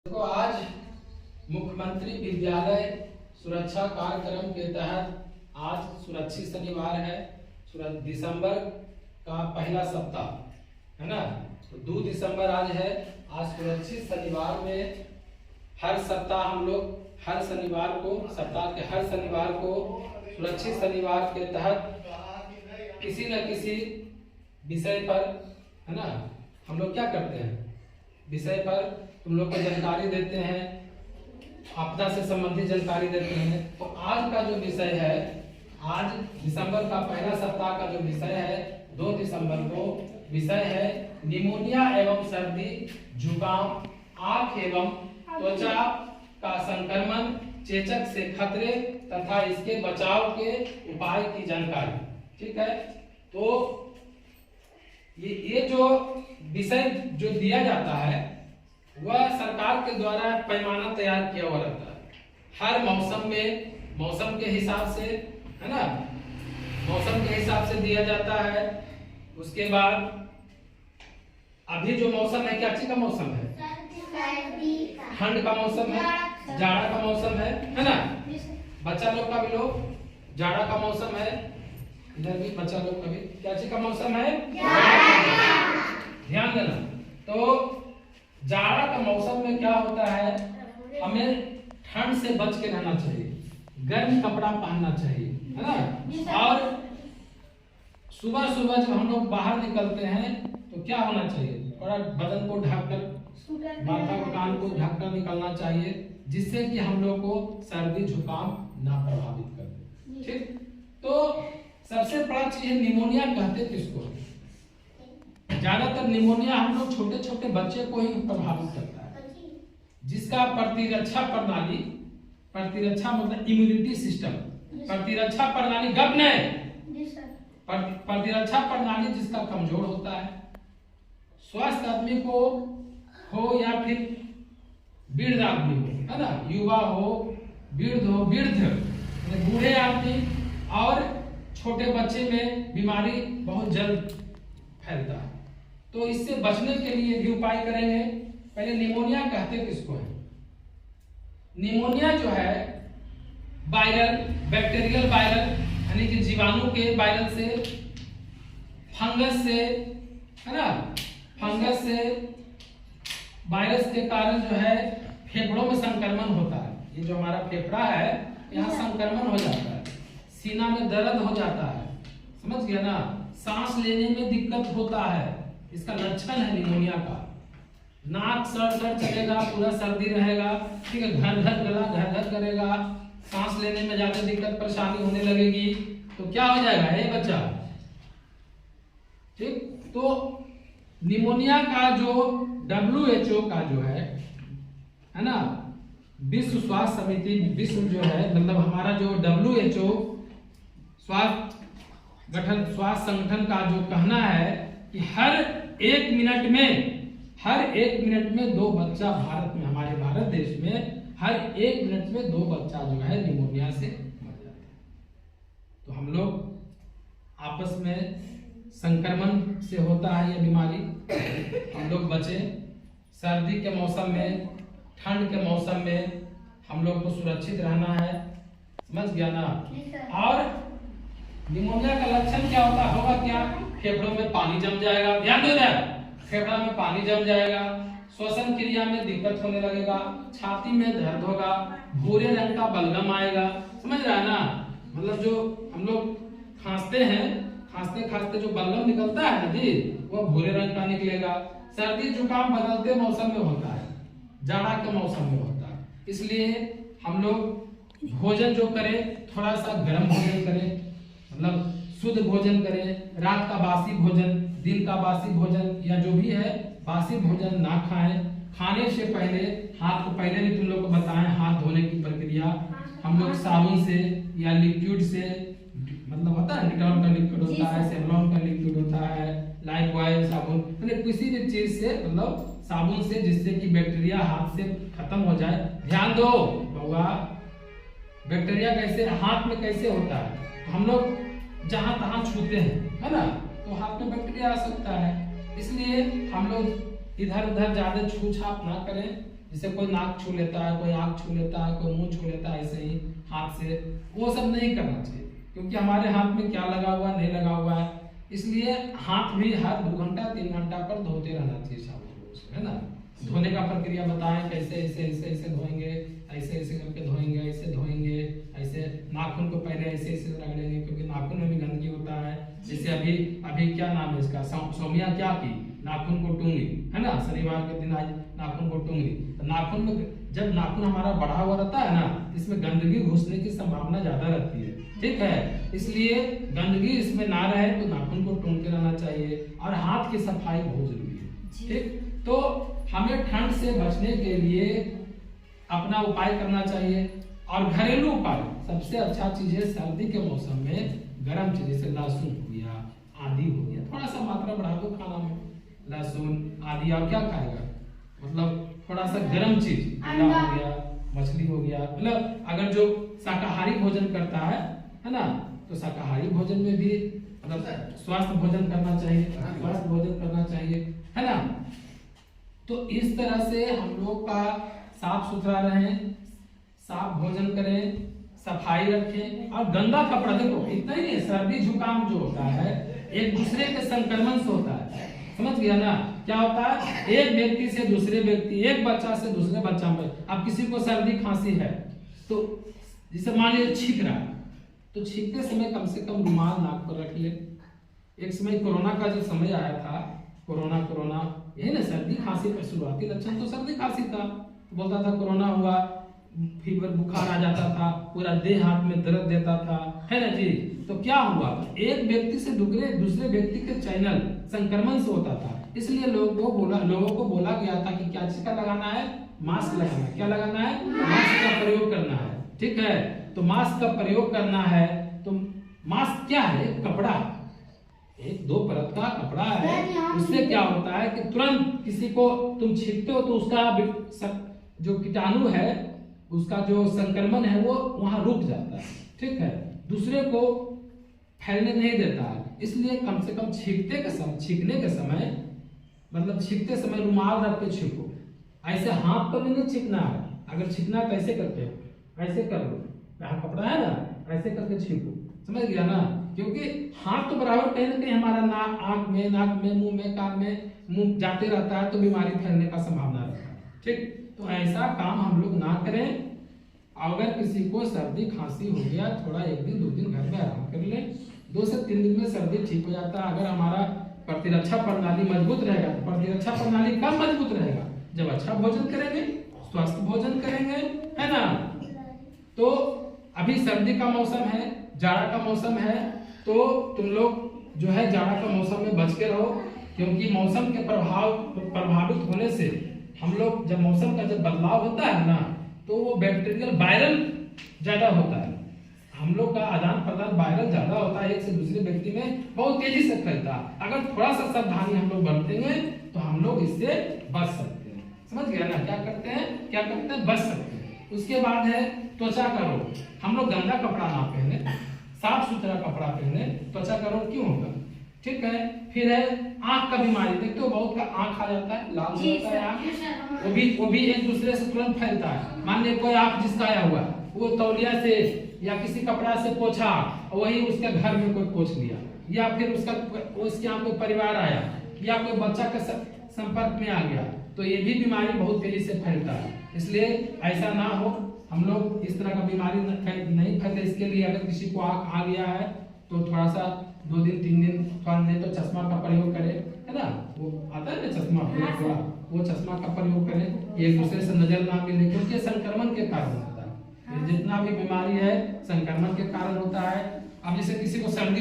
देखो, आज मुख्यमंत्री विद्यालय सुरक्षा कार्यक्रम के तहत आज सुरक्षित शनिवार है। दिसंबर का पहला सप्ताह है ना, तो 2 दिसंबर आज है। आज सुरक्षित शनिवार में हर सप्ताह हम लोग हर शनिवार को, सप्ताह के हर शनिवार को सुरक्षित शनिवार के तहत किसी न किसी विषय पर है ना, हम लोग क्या करते हैं, विषय पर तुम लोग को जानकारी देते हैं, आपदा से संबंधित जानकारी देते हैं। तो आज का जो विषय है, आज दिसंबर का पहला सप्ताह का जो विषय है 2 दिसंबर को, विषय है निमोनिया एवं सर्दी, जुकाम, आंख एवं त्वचा का संक्रमण, चेचक से खतरे तथा इसके बचाव के उपाय की जानकारी। ठीक है, तो ये जो विषय जो दिया जाता है वह सरकार के द्वारा पैमाना तैयार किया हुआ रहता है। हर मौसम में, मौसम के हिसाब से है ना, मौसम के हिसाब से दिया जाता है। उसके बाद अभी जो मौसम है, क्या चीज का मौसम है? ठंड का मौसम है, जाड़ा का मौसम है ना। बच्चा लोग का भी लोग जाड़ा का मौसम है, इधर भी बच्चा लोग का भी क्या चीज का मौसम है? ध्यान देना। तो जाड़ा का मौसम में क्या होता है, हमें ठंड से बच के रहना चाहिए, गर्म कपड़ा पहनना चाहिए है ना। और सुबह सुबह जब हम लोग बाहर निकलते हैं तो क्या होना चाहिए, थोड़ा बदन को ढककर, माथा को, कान को ढककर निकलना चाहिए, जिससे कि हम लोग को सर्दी जुकाम ना प्रभावित कर दे। ठीक, तो सबसे बड़ा चीज है निमोनिया। कहते किसको? ज्यादातर निमोनिया हम लोग छोटे छोटे बच्चे को ही प्रभावित करता है, जिसका प्रतिरक्षा प्रणाली, प्रतिरक्षा मतलब इम्यूनिटी सिस्टम, प्रतिरक्षा प्रणाली प्रतिरक्षा प्रणाली जिसका कमजोर होता है, स्वस्थ आदमी को हो या फिर वृद्ध आदमी हो है ना, युवा हो, वृद्ध बूढ़े आदमी और छोटे बच्चे में बीमारी बहुत जल्द फैलता है। तो इससे बचने के लिए भी उपाय करेंगे। पहले निमोनिया कहते किसको है? निमोनिया जो है वायरल, बैक्टीरियल वायरल यानी कि जीवाणु के वायरल से, फंगस से है ना, फंगस से, वायरस के कारण जो है फेफड़ों में संक्रमण होता है। ये जो हमारा फेफड़ा है यहाँ संक्रमण हो जाता है, सीना में दर्द हो जाता है, समझ गया ना, सांस लेने में दिक्कत होता है। इसका लक्षण है निमोनिया का। नाक सर चलेगा, पूरा सर्दी रहेगा, ठीक है, घर घर गला घर घर करेगा, सांस लेने में ज्यादा दिक्कत परेशानी होने लगेगी। तो क्या हो जाएगा ये बच्चा? ठीक, तो निमोनिया का जो WHO का जो है ना, विश्व स्वास्थ्य समिति, विश्व जो है मतलब हमारा जो WHO स्वास्थ्य संगठन का जो कहना है कि हर एक मिनट में 2 बच्चा भारत में, हमारे भारत देश में हर 1 मिनट में 2 बच्चा जो है निमोनिया से मर जाते हैं। तो हम लोग आपस में संक्रमण से होता है ये बीमारी, हम लोग बचे। सर्दी के मौसम में, ठंड के मौसम में हम लोग को सुरक्षित रहना है, समझ गया ना। और निमोनिया का लक्षण क्या होगा क्या? फेफड़ों में पानी जम जाएगा, ध्यान दो यार, फेफड़ा में पानी जम जाएगा, श्वसन क्रिया में दिक्कत होने लगेगा, छाती में दर्द होगा, भूरे रंग का बलगम आएगा, समझ रहा है ना। मतलब जो हम लोग खांसते हैं, खांसते खांसते जो बलगम निकलता है ना जी, वो भूरे रंग का निकलेगा। सर्दी जुकाम बदलते मौसम में होता है, जाड़ा के मौसम में होता है। इसलिए हम लोग भोजन जो करें थोड़ा सा गर्म भोजन करें, मतलब शुद्ध भोजन करें। रात का बासी भोजन, दिन का बासी भोजन या जो भी है बासी भोजन ना खाएं। खाने से पहले हाथ को, पहले भी तुम लोग को बताएं हाथ धोने की प्रक्रिया, हम लोग साबुन से या लिक्विड से, मतलब होता है निटॉल का लिक्विड होता है, सेवलॉन का लिक्विड होता है, लाइफ बॉय साबुन, मतलब किसी भी चीज से, मतलब साबुन से, जिससे कि बैक्टीरिया हाथ से खत्म हो जाए। ध्यान दो बउआ, बैक्टीरिया कैसे हाथ में कैसे होता है, तो हम लोग जहां तहां छूते हैं है ना, तो हाथ में बैक्टीरिया आ सकता है। इसलिए हम लोग इधर उधर ज्यादा छू छाप ना करें, जैसे कोई नाक छू लेता है, कोई आँख छू लेता है, कोई मुंह छू लेता है ऐसे ही हाथ से, वो सब नहीं करना चाहिए, क्योंकि हमारे हाथ में क्या लगा हुआ नहीं लगा हुआ है। इसलिए हाथ भी हर 2 घंटा 3 घंटा पर धोते रहना चाहिए साबुन रोज, है ना। धोने का प्रक्रिया बताएं, कैसे ऐसे ऐसे ऐसे धोएंगे, ऐसे ऐसे करके धोएंगे, ऐसे धोएंगे, ऐसे नाखून को पहले ऐसे ऐसे रगड़ेंगे, क्योंकि नाखून में भी गंदगी होता है। जैसे अभी क्या नाम है इसका, सौम्या क्या की, नाखून को टूंगी, है ना, शनिवार के दिन आज नाखून को टूंगी। तो नाखून में जब नाखून हमारा बढ़ा हुआ रहता है ना, इसमें गंदगी घुसने की संभावना ज्यादा रहती है, ठीक है। इसलिए गंदगी इसमें ना रहे तो नाखून को टूंगते रहना चाहिए, और हाथ की सफाई बहुत जरूरी है, ठीक। तो हमें ठंड से बचने के लिए अपना उपाय करना चाहिए, और घरेलू उपाय सबसे अच्छा चीज है सर्दी के मौसम में गर्म चीज, जैसे लहसुन हो गया, आदि हो गया, थोड़ा सा मात्रा बढ़ा दो खाना में, लहसुन आदि। और क्या खाएगा, मतलब थोड़ा सा गर्म चीज, अंडा हो गया, मछली हो गया, मतलब अगर जो शाकाहारी भोजन करता है ना, तो शाकाहारी भोजन में भी मतलब स्वस्थ भोजन करना चाहिए, स्वस्थ भोजन करना चाहिए, है ना। तो इस तरह से हम लोग का साफ सुथरा रहें, साफ भोजन करें, सफाई रखें, और गंदा कपड़ा, देखो इतना ही नहीं, सर्दी जुकाम जो होता है एक दूसरे के संक्रमण से होता है, समझ गया ना। क्या होता है, एक व्यक्ति से दूसरे व्यक्ति, एक बच्चा से दूसरे बच्चा में। अब किसी को सर्दी खांसी है, तो जैसे मान लीजिए छींक रहा है, तो छींकते समय कम से कम रुमाल नाक पर रख ले। एक समय कोरोना का जो समय आया था, कोरोना यही ना, सर्दी खांसी का शुरुआती लक्षण तो सर्दी खांसी था, बोलता था कोरोना हुआ, फीवर बुखार आ जाता था, पूरा देह हाथ में दर्द देता था, है ना जी। तो क्या हुआ, एक व्यक्ति से दूसरे व्यक्ति के चैनल संक्रमण से होता था, इसलिए लोगों को बोला गया था कि क्या चीज का लगाना है, मास्क लगाना है। क्या लगाना है, मास्क का प्रयोग करना है, ठीक है। तो मास्क का प्रयोग करना है, तो मास्क क्या है, कपड़ा, एक 2 परत का कपड़ा है। उससे क्या होता है कि तुरंत किसी को तुम छींकते हो तो उसका जो कीटाणु है, उसका जो संक्रमण है वो वहां रुक जाता है, ठीक है, दूसरे को फैलने नहीं देता है। इसलिए कम से कम छींकने के समय मतलब छींकते समय रुमाल रख के छींको, ऐसे हाथ पर नहीं छींकना है। अगर छींकना है तो ऐसे करते हो, ऐसे कर लो, यहाँ कपड़ा है ना, ऐसे करके छींको, समझ गया ना। क्योंकि हाथ तो बराबर कहीं ना कहीं हमारा नाक में, मुंह में, कान में, मुंह जाते रहता है, तो बीमारी फैलने का संभावना रहता है, ठीक। तो ऐसा काम हम लोग ना करें। अगर किसी को सर्दी खांसी हो गया, थोड़ा 1 दिन 2 दिन घर में आराम कर ले, 2 से 3 दिन में सर्दी ठीक हो जाता है। अगर हमारा प्रतिरक्षा प्रणाली मजबूत रहेगा, तो प्रतिरक्षा प्रणाली कब मजबूत रहेगा, जब अच्छा भोजन करेंगे, स्वस्थ भोजन करेंगे, है ना। तो अभी सर्दी का मौसम है, जाड़ा का मौसम है, तो तुम लोग जो है जाड़ा का मौसम में बच के रहो, क्योंकि मौसम के प्रभावित होने से हम लोग जब मौसम का जब बदलाव होता है ना, तो वो बैक्टीरियल वायरल ज्यादा होता है, हम लोग का आदान प्रदान वायरल ज्यादा होता है, एक से दूसरे व्यक्ति में बहुत तेजी से फैलता है। अगर थोड़ा सा सावधानी हम लोग बरतेंगे तो हम लोग इससे बच सकते हैं, समझ गया ना। क्या करते हैं, बच सकते हैं। उसके बाद है त्वचा का रोग। हम लोग गंदा कपड़ा ना पहने, साफ सुथरा कपड़ा पहने, त्वचा का रोग क्यों होगा, ठीक है। फिर है आंख का बीमारी, देखते हो बहुत का आंख आ जाता है, लाल हो जाता है आंख, वो भी एक दूसरे से तुरंत फैलता है। मान लीजिए कोई आंख जिसका आया हुआ, वो तौलिया से या किसी कपड़ा से पोछा, वही उसके घर में कोई पोछ लिया, या फिर उसके यहाँ कोई परिवार आया, या कोई बच्चा के संपर्क में आ गया, तो ये भी बीमारी बहुत तेजी से फैलता है। इसलिए ऐसा ना हो, हम लोग इस तरह का बीमारी नहीं फैले, इसके लिए अगर किसी को आंख आ गया है तो थोड़ा सा 2 दिन 3 दिन थोड़ा नहीं तो चश्मा का प्रयोग करें, है ना, वो आता है ना चश्मा, वो चश्मा का प्रयोग करें, एक दूसरे से नजर ना मिले, क्योंकि संक्रमण के कारण होता है। जितना भी बीमारी है संक्रमण के कारण होता है। अब जैसे किसी को सर्दी